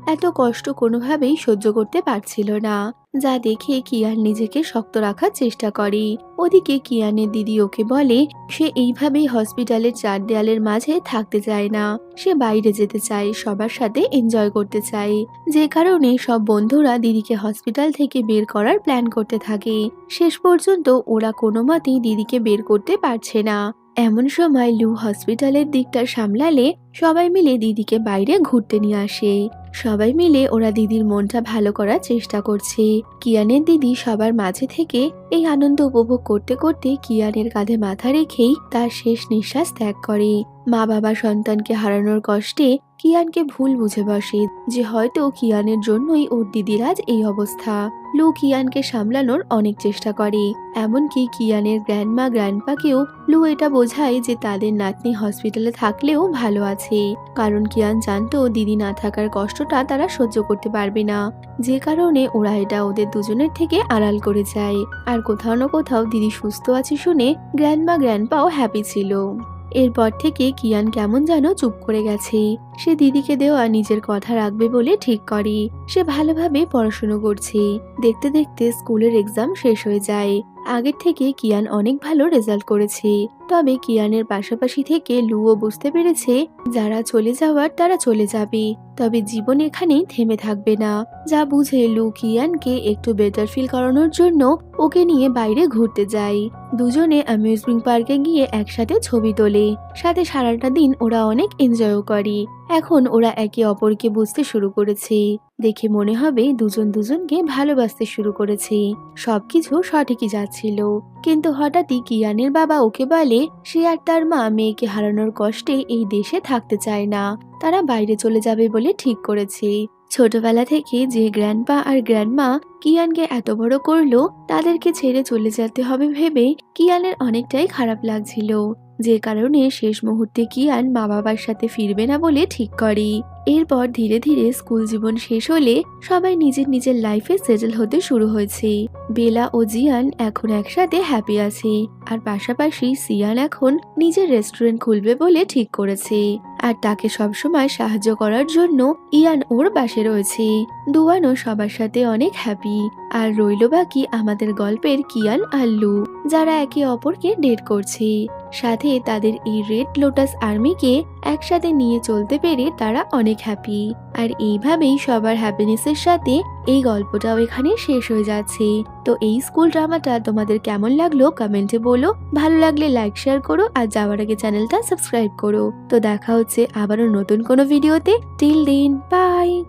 এত কষ্ট কোনোভাবেই সহ্য করতে পারছিল না, যা দেখে কিয়ান নিজেকে শক্ত রাখার চেষ্টা করে। ওদিকে কিয়ানের দিদি ওকে বলে সে এইভাবেই হসপিটালের চার দেয়ালের মাঝে থাকতে চায় না, সে বাইরে যেতে চায়, সবার সাথে এনজয় করতে চায়। যে কারণে সব বন্ধুরা দিদিকে হসপিটাল থেকে বের করার প্ল্যান করতে থাকে। শেষ পর্যন্ত ওরা কোনো মতেই দিদিকে বের করতে পারছে না। এমন সময় লু হসপিটালের দিকটা সামলালে সবাই মিলে দিদিকে বাইরে ঘুরতে নিয়ে আসে। সবাই মিলে ওরা দিদির মনটা ভালো করার চেষ্টা করছে। কিয়ানের দিদি সবার মাঝে থেকে এই আনন্দ উপভোগ করতে করতে কিয়ানের কাঁধে মাথা রেখেই তার শেষ নিঃশ্বাস ত্যাগ করে। মা বাবা সন্তানকে হারানোর কষ্টে কিয়ানকে ভুল বুঝে বসে যে হয়তো কিয়ানের জন্যই ওর দিদির আজ এই অবস্থা। লু কিয়ানকে সামলানোর অনেক চেষ্টা করে, এমনকি কিয়ানের গ্র্যান্ডমা গ্র্যান্ডপাকেও লু এটা বোঝায় যে তাদের নাতনি হসপিটালে থাকলেও ভালো আছে, কারণ কিয়ান জানতো দিদি না থাকার কষ্টটা তারা সহ্য করতে পারবে না। যে কারণে ওরা এটা ওদের দুজনের থেকে আড়াল করে যায়। আর কোথাও না কোথাও দিদি সুস্থ আছে শুনে গ্র্যান্ডমা গ্র্যান্ডপাও হ্যাপি ছিল। এরপর থেকে কিয়ান কেমন যেন চুপ করে গেছে। সে দিদিকে দেওয়া নিজের কথা রাখবে বলে ঠিক করে। সে ভালোভাবে পড়াশুনো করছে। দেখতে দেখতে স্কুলের এক্সাম শেষ হয়ে যায়। আগের থেকে কিয়ান অনেক ভালো রেজাল্ট করেছে। তবে কিয়ানের পাশাপাশি থেকে লুও বুঝতে পেরেছে যারা চলে যাওয়ার তারা চলে যাবে, তবে জীবন এখানেই থেমে থাকবে না। যা বুঝে লু কিয়ানকে একটু বেটার ফিল করানোর জন্য ওকে নিয়ে বাইরে ঘুরতে যায়। দুজনে অ্যামিউজমেন্ট পার্কে গিয়ে একসাথে ছবি তোলে, সাথে সারাটা দিন ওরা অনেক এনজয়ও করে। এখন ওরা একে অপরকে বুঝতে শুরু করেছে। দেখে মনে হবে দুজন দুজনকে ভালোবাসতে শুরু করেছে। সবকিছু সঠিকই যাচ্ছিল, কিন্তু হঠাৎই কিয়ানের বাবা ওকে বলে সে আর তার মা মেয়েকে হারানোর কষ্টে এই দেশে থাকতে চায় না, তারা বাইরে চলে যাবে বলে ঠিক করেছে। ছোটবেলা থেকে যে গ্র্যান্ডপা আর গ্র্যান্ডমা কিয়ানকে এত বড় করলো, তাদেরকে ছেড়ে চলে যেতে হবে ভেবে কিয়ানের অনেকটাই খারাপ লাগছিল। যে কারণে শেষ মুহূর্তে কিয়ান মা বাবার সাথে ফিরবে না বলে ঠিক করে। এরপর ধীরে ধীরে স্কুল জীবন শেষ হলে সবাই নিজের নিজের লাইফে সেটেল হতে শুরু হয়েছে। বেলা ও জিয়ান এখন একসাথে হ্যাপি আছে, আর পাশাপাশি সিয়ান এখন নিজের রেস্টুরেন্ট খুলবে বলে ঠিক করেছে। আর তাকে সবসময় সাহায্য করার জন্য ইয়ান ওর পাশে রয়েছে। দুয়ানও সবার সাথে অনেক হ্যাপি। আর রইল বাকি আমাদের গল্পের কিয়ান আর লু, যারা একে অপরকে ডেট করছে। সাথে তাদের এই রেড লোটাস আর্মিকে একসাথে নিয়ে চলতে পেরে তারা অনেক হ্যাপি। আর এইভাবেই সবার হ্যাপিনেসের সাথে এই গল্পটাও এখানে শেষ হয়ে যাচ্ছে। তো এই স্কুল ড্রামাটা তোমাদের কেমন লাগলো কমেন্টে বলো। ভালো লাগলে লাইক শেয়ার করো, আর যাওয়ার আগে চ্যানেলটা সাবস্ক্রাইব করো। তো দেখা হচ্ছে আবারও নতুন কোনো ভিডিওতে। Till then, by.